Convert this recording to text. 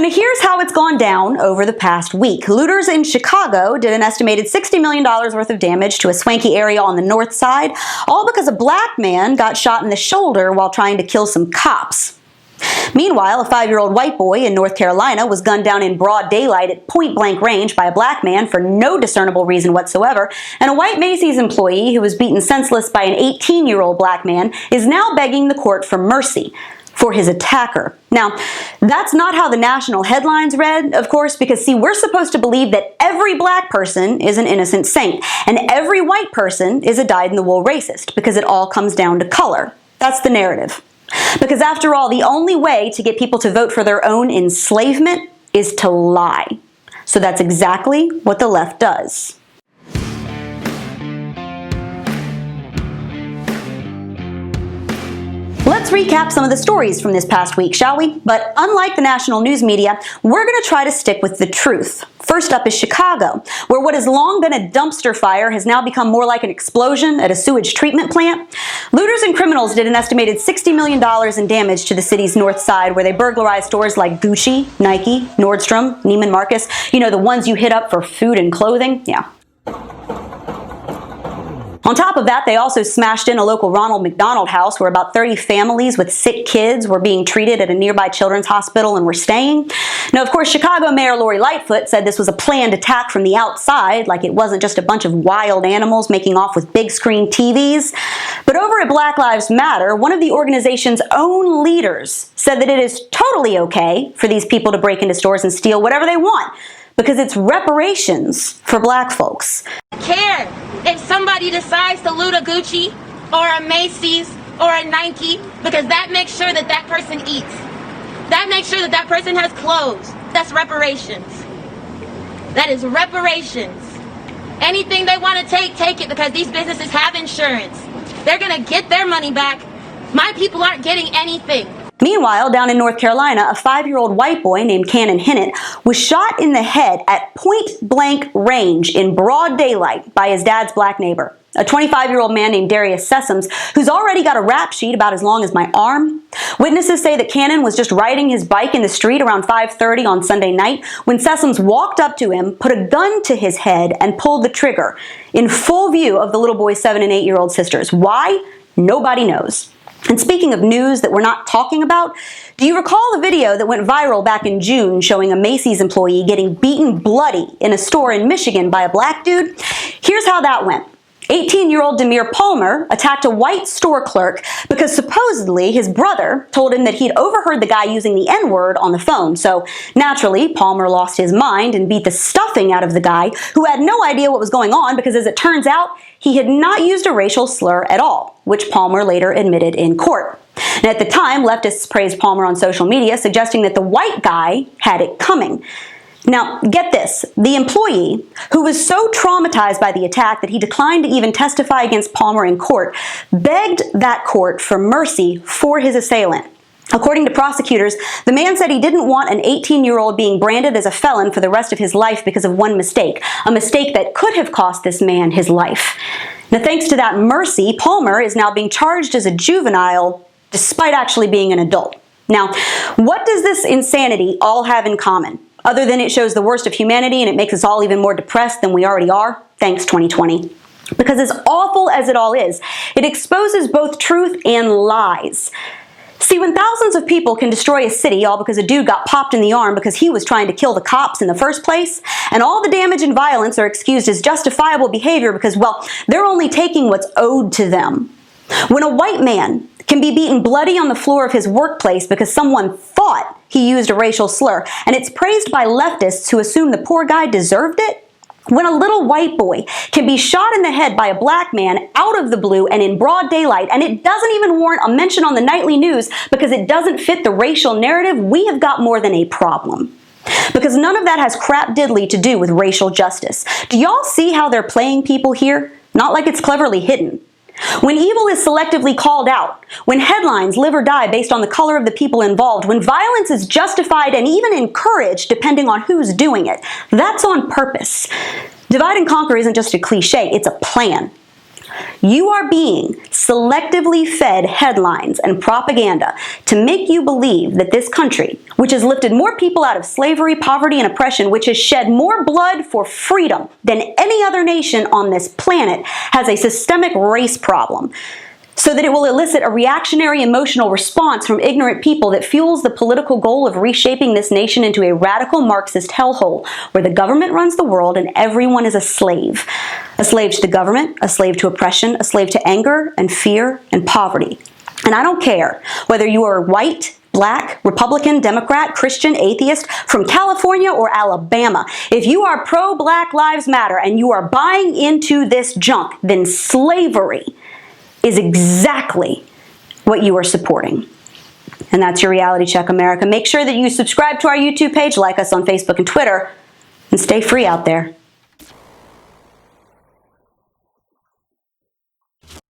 now here's how it's gone down over the past week. Looters in Chicago did an estimated $60 million worth of damage to a swanky area on the north side, all because a black man got shot in the shoulder while trying to kill some cops. Meanwhile, a 5-year-old white boy in North Carolina was gunned down in broad daylight at point-blank range by a black man for no discernible reason whatsoever, and a white Macy's employee who was beaten senseless by an 18-year-old black man is now begging the court for mercy for his attacker. Now, that's not how the national headlines read, of course, because see, we're supposed to believe that every black person is an innocent saint, and every white person is a dyed-in-the-wool racist, because it all comes down to color. That's the narrative. Because after all, the only way to get people to vote for their own enslavement is to lie. So that's exactly what the left does. Let's recap some of the stories from this past week, shall we? But unlike the national news media, we're going to try to stick with the truth. First up is Chicago, where what has long been a dumpster fire has now become more like an explosion at a sewage treatment plant. Looters and criminals did an estimated $60 million in damage to the city's north side, where they burglarized stores like Gucci, Nike, Nordstrom, Neiman Marcus. You know, the ones you hit up for food and clothing? Yeah. On top of that, they also smashed in a local Ronald McDonald house where about 30 families with sick kids were being treated at a nearby children's hospital and were staying. Now, of course, Chicago Mayor Lori Lightfoot said this was a planned attack from the outside, like it wasn't just a bunch of wild animals making off with big screen TVs. But over at Black Lives Matter, one of the organization's own leaders said that it is totally okay for these people to break into stores and steal whatever they want, because it's reparations for black folks. Care if somebody decides to loot a Gucci or a Macy's or a Nike, because that makes sure that that person eats. That makes sure that that person has clothes. That's reparations. That is reparations. Anything they want to take it, because these businesses have insurance. They're going to get their money back. My people aren't getting anything. Meanwhile, down in North Carolina, a 5-year-old white boy named Cannon Hinnant was shot in the head at point-blank range in broad daylight by his dad's black neighbor, a 25-year-old man named Darius Sessoms, who's already got a rap sheet about as long as my arm. Witnesses say that Cannon was just riding his bike in the street around 5:30 on Sunday night when Sessoms walked up to him, put a gun to his head, and pulled the trigger in full view of the little boy's 7- and 8-year-old sisters. Why? Nobody knows. And speaking of news that we're not talking about, do you recall the video that went viral back in June showing a Macy's employee getting beaten bloody in a store in Michigan by a black dude? Here's how that went. 18-year-old Demir Palmer attacked a white store clerk because supposedly his brother told him that he'd overheard the guy using the N-word on the phone. So naturally, Palmer lost his mind and beat the stuffing out of the guy, who had no idea what was going on because, as it turns out, he had not used a racial slur at all, which Palmer later admitted in court. And at the time, leftists praised Palmer on social media, suggesting that the white guy had it coming. Now, get this, the employee, who was so traumatized by the attack that he declined to even testify against Palmer in court, begged that court for mercy for his assailant. According to prosecutors, the man said he didn't want an 18-year-old being branded as a felon for the rest of his life because of one mistake, a mistake that could have cost this man his life. Now, thanks to that mercy, Palmer is now being charged as a juvenile despite actually being an adult. Now, what does this insanity all have in common? Other than it shows the worst of humanity and it makes us all even more depressed than we already are? Thanks, 2020. Because as awful as it all is, it exposes both truth and lies. See, when thousands of people can destroy a city all because a dude got popped in the arm because he was trying to kill the cops in the first place, and all the damage and violence are excused as justifiable behavior because, well, they're only taking what's owed to them. When a white man can be beaten bloody on the floor of his workplace because someone thought he used a racial slur, and it's praised by leftists who assume the poor guy deserved it. When a little white boy can be shot in the head by a black man out of the blue and in broad daylight, and it doesn't even warrant a mention on the nightly news because it doesn't fit the racial narrative, we have got more than a problem. Because none of that has crap diddly to do with racial justice. Do y'all see how they're playing people here? Not like it's cleverly hidden. When evil is selectively called out, when headlines live or die based on the color of the people involved, when violence is justified and even encouraged depending on who's doing it, that's on purpose. Divide and conquer isn't just a cliche, it's a plan. You are being selectively fed headlines and propaganda to make you believe that this country, which has lifted more people out of slavery, poverty, and oppression, which has shed more blood for freedom than any other nation on this planet, has a systemic race problem, so that it will elicit a reactionary emotional response from ignorant people that fuels the political goal of reshaping this nation into a radical Marxist hellhole where the government runs the world and everyone is a slave. A slave to the government, a slave to oppression, a slave to anger and fear and poverty. And I don't care whether you are white, Black, Republican, Democrat, Christian, atheist, from California or Alabama. If you are pro-Black Lives Matter and you are buying into this junk, then slavery is exactly what you are supporting. And that's your Reality Check, America. Make sure that you subscribe to our YouTube page, like us on Facebook and Twitter, and stay free out there.